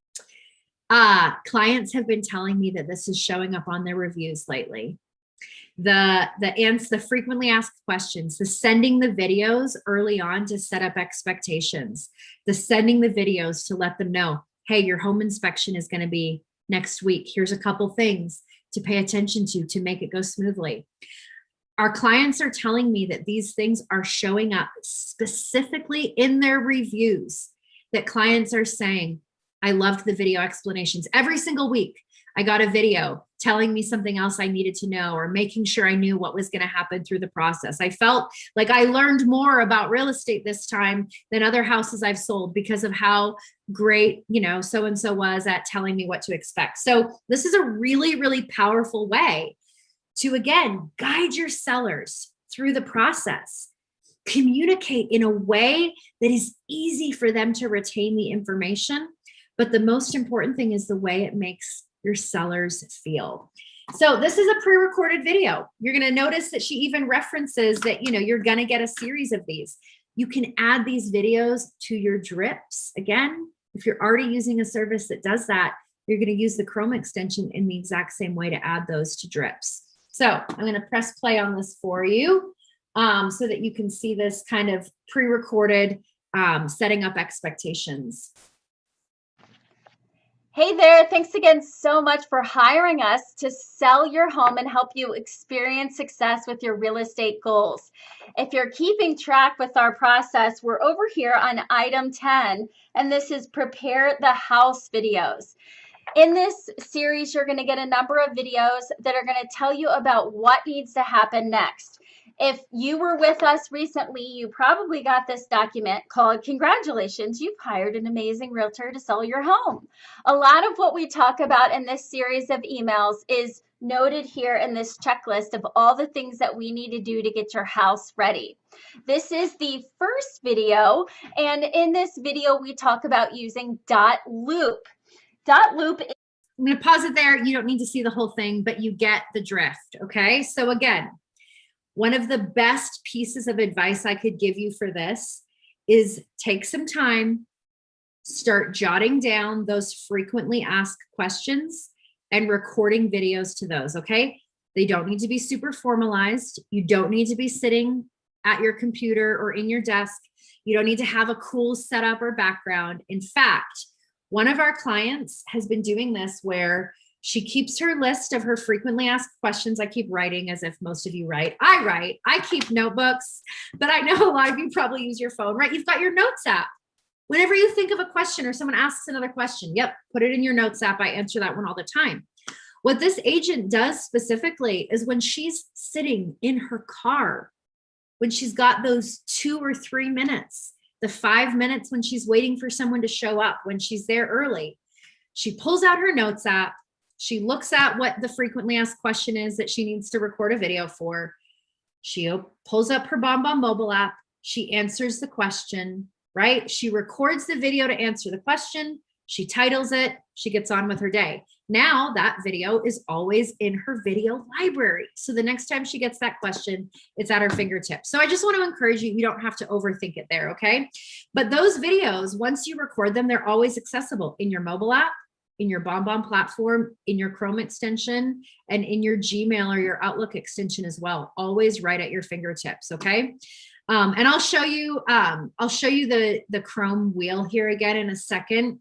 Clients have been telling me that this is showing up on their reviews lately. The frequently asked questions, the sending the videos early on to set up expectations, the sending the videos to let them know, hey, your home inspection is going to be next week. Here's a couple things to pay attention to make it go smoothly. Our clients are telling me that these things are showing up specifically in their reviews, that clients are saying, I loved the video explanations. Every single week, I got a video telling me something else I needed to know, or making sure I knew what was going to happen through the process. I felt like I learned more about real estate this time than other houses I've sold because of how great, so-and-so was at telling me what to expect. So this is a really, really powerful way to, again, guide your sellers through the process. Communicate in a way that is easy for them to retain the information. But the most important thing is the way it makes your sellers feel. So this is a pre-recorded video. You're going to notice that she even references that, you're going to get a series of these. You can add these videos to your drips. Again, if you're already using a service that does that, you're going to use the Chrome extension in the exact same way to add those to drips. So I'm going to press play on this for you so that you can see this kind of pre-recorded setting up expectations.
Hey there, thanks again so much for hiring us to sell your home and help you experience success with your real estate goals. If you're keeping track with our process, we're over here on item 10, and this is prepare the house videos. In this series, you're going to get a number of videos that are going to tell you about what needs to happen next. If you were with us recently, you probably got this document called Congratulations, you've hired an amazing realtor to sell your home. A lot of what we talk about in this series of emails is noted here in this checklist of all the things that we need to do to get your house ready. This is the first video, and in this video, we talk about using .loop. .loop.
I'm going to pause it there. You don't need to see the whole thing, but you get the drift. Okay. So again, one of the best pieces of advice I could give you for this is take some time, start jotting down those frequently asked questions and recording videos to those. Okay. They don't need to be super formalized. You don't need to be sitting at your computer or in your desk. You don't need to have a cool setup or background. In fact, one of our clients has been doing this where she keeps her list of her frequently asked questions. I keep writing as if most of you write. I write. I keep notebooks, but I know a lot of you probably use your phone, right? You've got your notes app. Whenever you think of a question or someone asks another question, yep, put it in your notes app. I answer that one all the time. What this agent does specifically is when she's sitting in her car, when she's got those 2 or 3 minutes, the 5 minutes when she's waiting for someone to show up, when she's there early, she pulls out her notes app. She looks at what the frequently asked question is that she needs to record a video for. She pulls up her BombBomb mobile app. She answers the question, right? She records the video to answer the question. She titles it. She gets on with her day. Now that video is always in her video library. So the next time she gets that question, it's at her fingertips. So I just want to encourage you, you don't have to overthink it there, okay? But those videos, once you record them, they're always accessible in your mobile app, in your BombBomb platform, in your Chrome extension, and in your Gmail or your Outlook extension as well. Always right at your fingertips, okay? And I'll show you the Chrome wheel here again in a second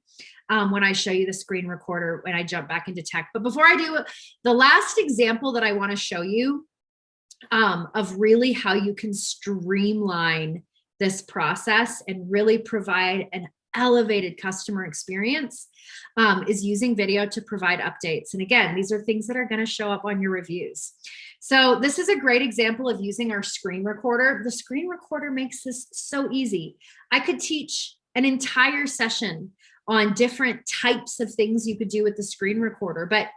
when I show you the screen recorder when I jump back into tech. But before I do, the last example that I want to show you of really how you can streamline this process and really provide an elevated customer experience is using video to provide updates. And again, these are things that are going to show up on your reviews. So this is a great example of using our screen recorder. The screen recorder makes this so easy. I could teach an entire session on different types of things you could do with the screen recorder, but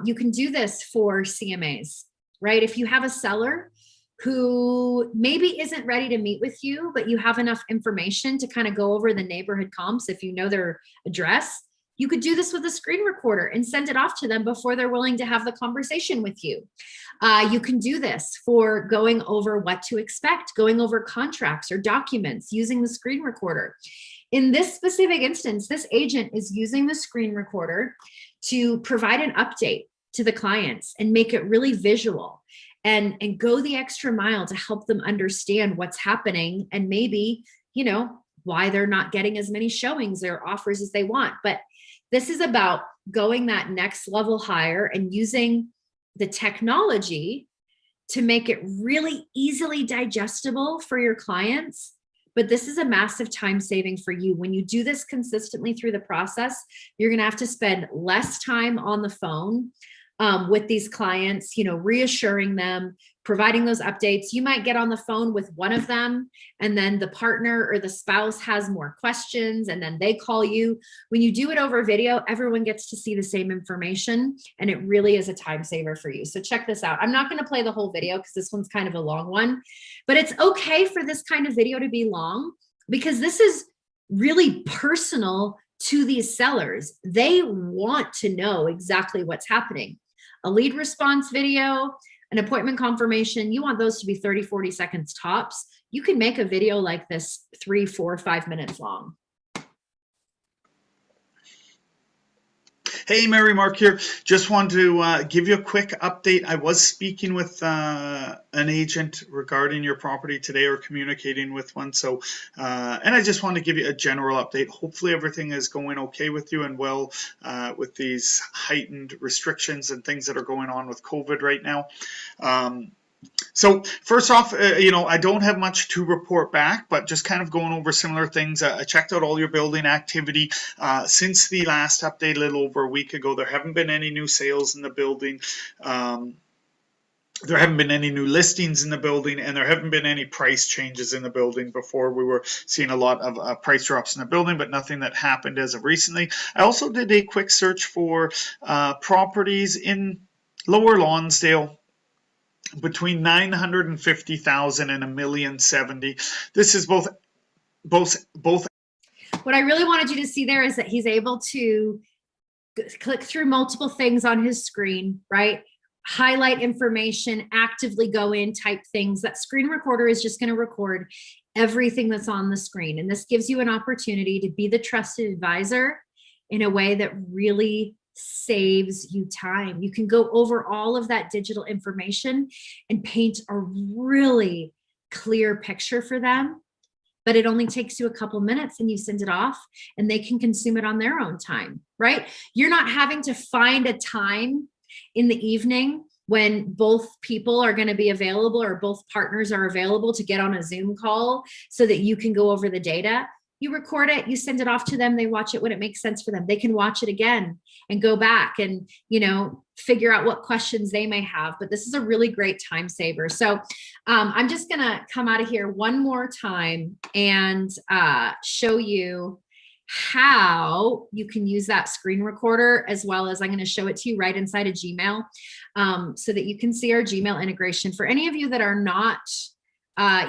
you can do this for CMAs, right? If you have a seller who maybe isn't ready to meet with you, but you have enough information to kind of go over the neighborhood comps, if you know their address, you could do this with a screen recorder and send it off to them before they're willing to have the conversation with you. You can do this for going over what to expect, going over contracts or documents using the screen recorder. In this specific instance, this agent is using the screen recorder to provide an update to the clients and make it really visual and go the extra mile to help them understand what's happening and maybe, you know, why they're not getting as many showings or offers as they want. But this is about going that next level higher and using the technology to make it really easily digestible for your clients. But this is a massive time saving for you. When you do this consistently through the process, you're going to have to spend less time on the phone with these clients, you know, reassuring them, providing those updates. You might get on the phone with one of them and then the partner or the spouse has more questions and then they call you. When you do it over video, everyone gets to see the same information and it really is a time saver for you. So check this out. I'm not going to play the whole video because this one's kind of a long one, but it's okay for this kind of video to be long because this is really personal to these sellers. They want to know exactly what's happening. A lead response video, an appointment confirmation, you want those to be 30, 40 seconds tops. you can make a video like this 3, 4, 5 minutes long.
Hey, Mary Mark here. Just wanted to give you a quick update. I was speaking with an agent regarding your property today, or communicating with one. So, and I just wanted to give you a general update. Hopefully everything is going okay with you and well with these heightened restrictions and things that are going on with COVID right now. So first off, I don't have much to report back, but just kind of going over similar things. I checked out all your building activity since the last update a little over a week ago. There haven't been any new sales in the building. There haven't been any new listings in the building, and there haven't been any price changes in the building. Before, we were seeing a lot of price drops in the building, but nothing that happened as of recently. I also did a quick search for properties in Lower Lonsdale between 950,000 and 1,070,000. This is both.
What I really wanted you to see there is that he's able to click through multiple things on his screen, right? Highlight information, actively go in, type things. That screen recorder is just going to record everything that's on the screen. And this gives you an opportunity to be the trusted advisor in a way that really saves you time. You can go over all of that digital information and paint a really clear picture for them, but it only takes you a couple minutes and you send it off and they can consume it on their own time, right? You're not having to find a time in the evening when both people are going to be available or both partners are available to get on a Zoom call so that you can go over the data. You record it, you send it off to them, they watch it when it makes sense for them. They can watch it again and go back and, figure out what questions they may have. But this is a really great time saver. So I'm just going to come out of here one more time and show you how you can use that screen recorder, as well as I'm going to show it to you right inside of Gmail so that you can see our Gmail integration. For any of you that are not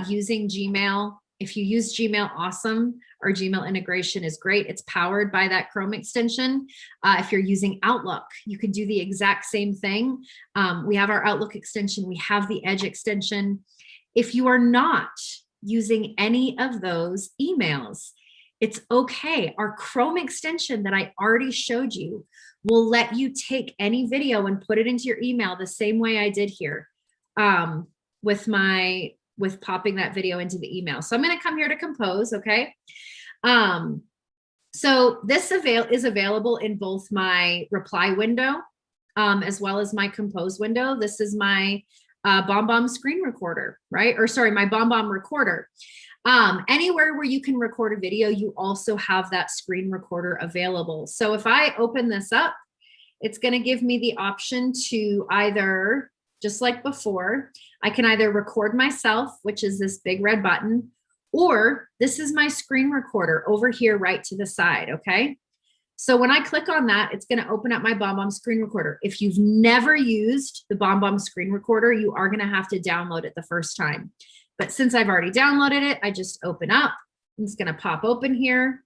using Gmail, if you use Gmail, awesome. Our Gmail integration is great. It's powered by that Chrome extension. If you're using Outlook, you can do the exact same thing. We have our Outlook extension. We have the Edge extension. If you are not using any of those emails, it's okay. Our Chrome extension that I already showed you will let you take any video and put it into your email the same way I did here with popping that video into the email. So I'm going to come here to compose. Okay. So this is available in both my reply window as well as my compose window. This is my BombBomb screen recorder, right? Or sorry, my BombBomb recorder. Anywhere where you can record a video, you also have that screen recorder available. So if I open this up, it's going to give me the option to either, just like before, I can either record myself, which is this big red button, or this is my screen recorder over here right to the side, okay? So when I click on that, it's going to open up my BombBomb screen recorder. If you've never used the BombBomb screen recorder, you are going to have to download it the first time. But since I've already downloaded it, I just open up. It's going to pop open here.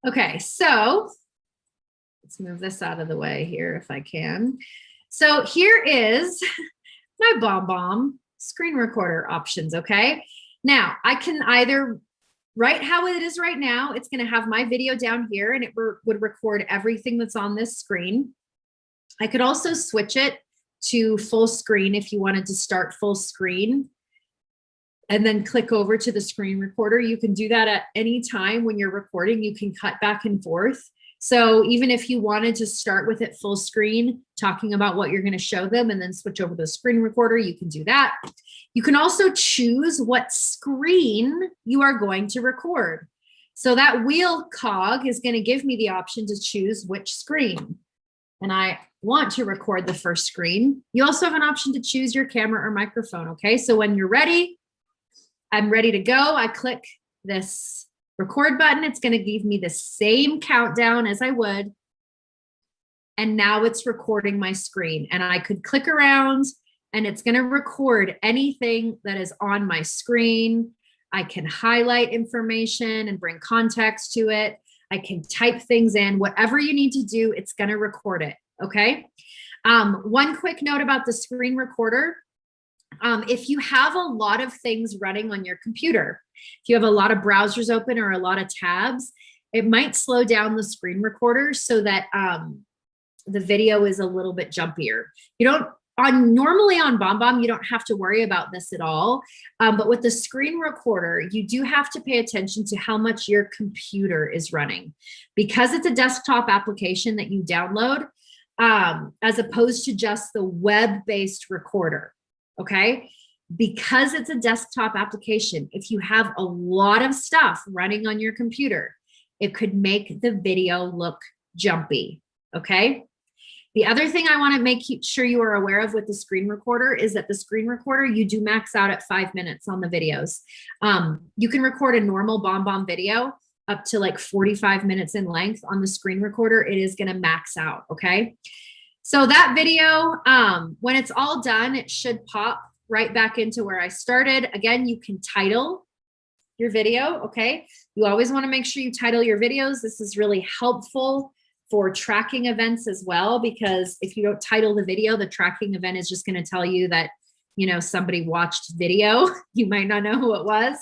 Okay, so let's move this out of the way here if I can. So here is my BombBomb screen recorder options, okay? Now, I can either write how it is right now. It's going to have my video down here, and it would record everything that's on this screen. I could also switch it to full screen if you wanted to start full screen and then click over to the screen recorder. You can do that at any time when you're recording. You can cut back and forth. So even if you wanted to start with it full screen, talking about what you're going to show them and then switch over to the screen recorder, you can do that. You can also choose what screen you are going to record. So that wheel cog is going to give me the option to choose which screen. And I want to record the first screen. You also have an option to choose your camera or microphone, okay? So when you're ready, I'm ready to go. I click this record button. It's going to give me the same countdown as I would. And now it's recording my screen. And I could click around and it's going to record anything that is on my screen. I can highlight information and bring context to it. I can type things in, whatever you need to do, it's going to record it. Okay. One quick note about the screen recorder. If you have a lot of things running on your computer, if you have a lot of browsers open or a lot of tabs, it might slow down the screen recorder so that the video is a little bit jumpier. You don't, normally on BombBomb, you don't have to worry about this at all. But with the screen recorder, you do have to pay attention to how much your computer is running. Because it's a desktop application that you download, as opposed to just the web-based recorder, okay? Because it's a desktop application, if you have a lot of stuff running on your computer, it could make the video look jumpy, okay? The other thing I want to make sure you are aware of with the screen recorder is that the screen recorder, you do max out at 5 minutes on the videos. You can record a normal BombBomb video up to like 45 minutes in length. On the screen recorder, it is going to max out, okay? So that video, when it's all done, it should pop right back into where I started. Again, you can title your video, okay? You always want to make sure you title your videos. This is really helpful for tracking events as well, because if you don't title the video, the tracking event is just going to tell you that, you know, somebody watched video. You might not know who it was.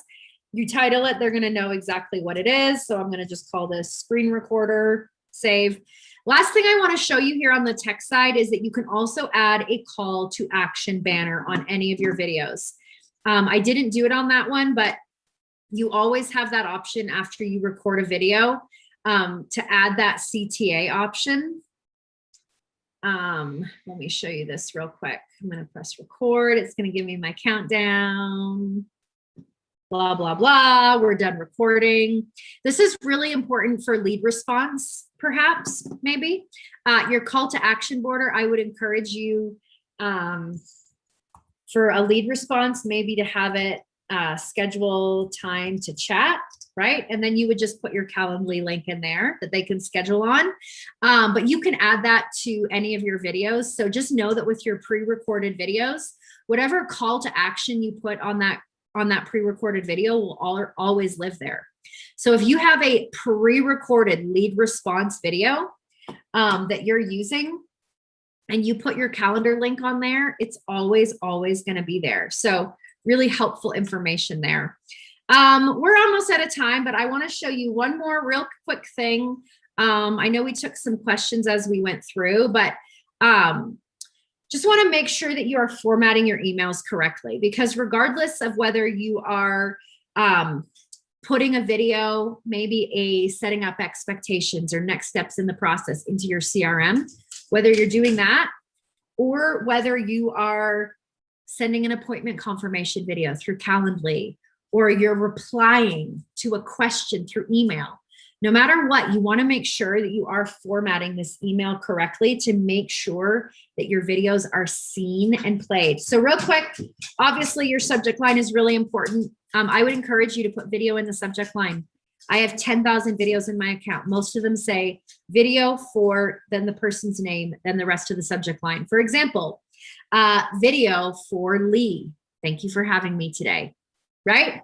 You title it, they're going to know exactly what it is. So I'm going to just call this screen recorder, save. Last thing I want to show you here on the tech side is that you can also add a call to action banner on any of your videos. I didn't do it on that one, but you always have that option after you record a video to add that CTA option. Let me show you this real quick. I'm going to press record. It's going to give me my countdown. Blah, blah, blah. We're done recording. This is really important for lead response, perhaps, maybe. Your call to action border, I would encourage you for a lead response, maybe to have it schedule time to chat, right? And then you would just put your Calendly link in there that they can schedule on. But you can add that to any of your videos. So just know that with your pre-recorded videos, whatever call to action you put on that pre-recorded video will always live there. So if you have a pre-recorded lead response video that you're using and you put your calendar link on there, it's always going to be there. So really helpful information there. We're almost out of time, but I want to show you one more real quick thing. I know we took some questions as we went through, but just want to make sure that you are formatting your emails correctly, because regardless of whether you are putting a video, maybe setting up expectations or next steps in the process into your CRM, whether you're doing that or whether you are sending an appointment confirmation video through Calendly, or you're replying to a question through email. No matter what, you want to make sure that you are formatting this email correctly to make sure that your videos are seen and played. So real quick, obviously your subject line is really important. I would encourage you to put video in the subject line. I have 10,000 videos in my account. Most of them say video for then the person's name, then the rest of the subject line. For example, video for Lee. Thank you for having me today, right?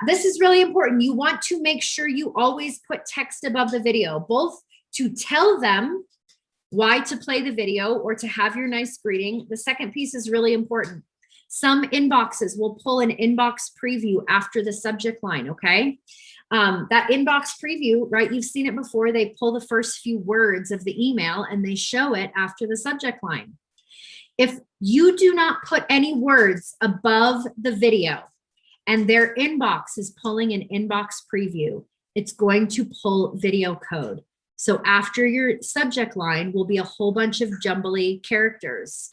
This is really important. You want to make sure you always put text above the video, both to tell them why to play the video or to have your nice greeting. The second piece is really important. Some inboxes will pull an inbox preview after the subject line, okay? That inbox preview, right? You've seen it before. They pull the first few words of the email and they show it after the subject line. If you do not put any words above the video and their inbox is pulling an inbox preview, it's going to pull video code. So after your subject line will be a whole bunch of jumbly characters.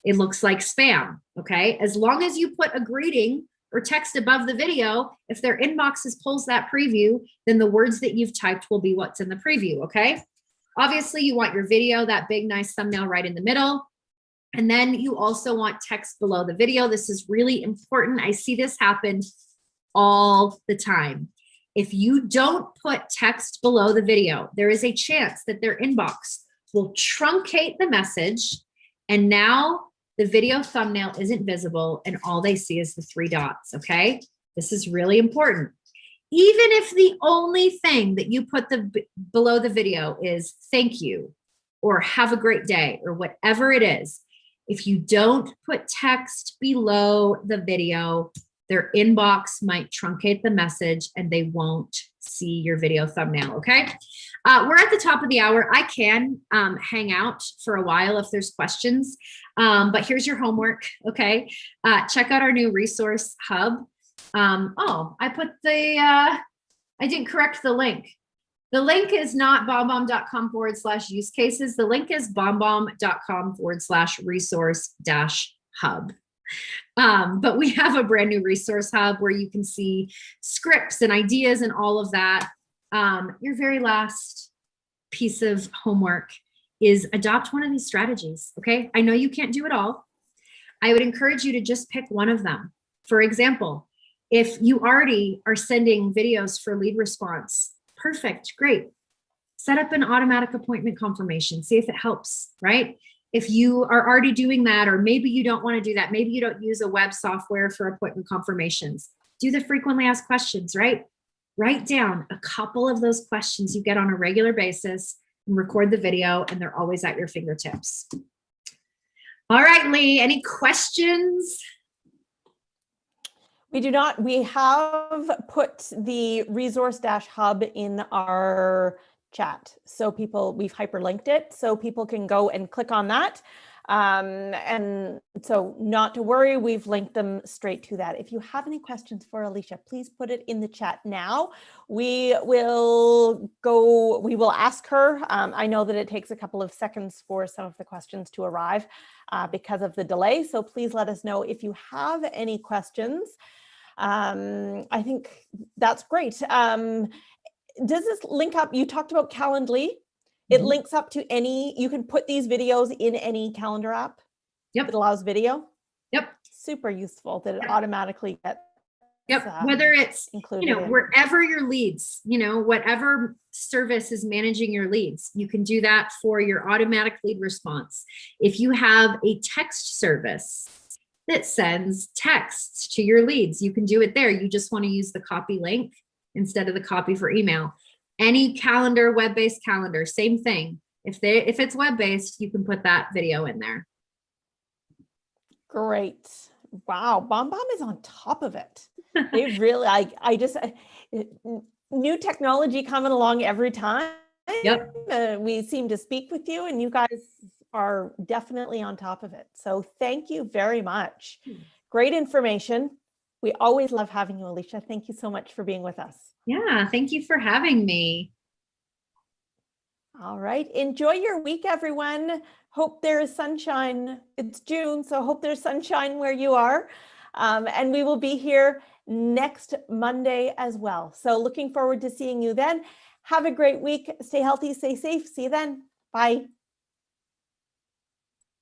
It looks like spam, okay? As long as you put a greeting or text above the video, if their inbox pulls that preview, then the words that you've typed will be what's in the preview, okay? Obviously, you want your video, that big, nice thumbnail right in the middle. And then you also want text below the video. This is really important. I see this happen all the time. If you don't put text below the video, there is a chance that their inbox will truncate the message, and now the video thumbnail isn't visible and all they see is the 3 dots, okay? This is really important. Even if the only thing that you put below the video is thank you or have a great day or whatever it is, If you don't put text below the video, their inbox might truncate the message and they won't see your video thumbnail, okay? We're at the top of the hour. I can hang out for a while if there's questions, but here's your homework, okay? Check out our new resource hub. Oh, I didn't correct the link. The link is not bombbomb.com/use cases. The link is bombbomb.com/resource-hub. But we have a brand new resource hub where you can see scripts and ideas and all of that. Your very last piece of homework is adopt one of these strategies, okay? I know you can't do it all. I would encourage you to just pick one of them. For example, if you already are sending videos for lead response, perfect, great. Set up an automatic appointment confirmation, see if it helps, right? If you are already doing that, or maybe you don't want to do that, maybe you don't use a web software for appointment confirmations, do the frequently asked questions, right? Write down a couple of those questions you get on a regular basis and record the video, and they're always at your fingertips. All right, Lee, any questions?
We do not. We have put the resource-hub in our chat. So we've hyperlinked it so people can go and click on that. And so not to worry, we've linked them straight to that. If you have any questions for Alicia, please put it in the chat now. We will ask her. I know that it takes a couple of seconds for some of the questions to arrive because of the delay. So please let us know if you have any questions. I think that's great. Does this link up? You talked about Calendly. It links up to you can put these videos in any calendar app.
Yep.
It allows video.
Yep.
Super useful that it automatically gets
whether it's
included
wherever your leads, whatever service is managing your leads, you can do that for your automatic lead response. If you have a text service that sends texts to your leads, you can do it there. You just want to use the copy link instead of the copy for email. Any calendar, web-based calendar, same thing. If it's web-based, you can put that video in there.
Great. Wow, BombBomb is on top of it. They really, new technology coming along every time.
Yep.
We seem to speak with you, and you guys are definitely on top of it. So thank you very much. Great information. We always love having you, Alicia. Thank you so much for being with us.
Yeah, thank you for having me.
All right. Enjoy your week, everyone. Hope there is sunshine. It's June, so hope there's sunshine where you are. And we will be here next Monday as well. So looking forward to seeing you then. Have a great week. Stay healthy, stay safe. See you then. Bye.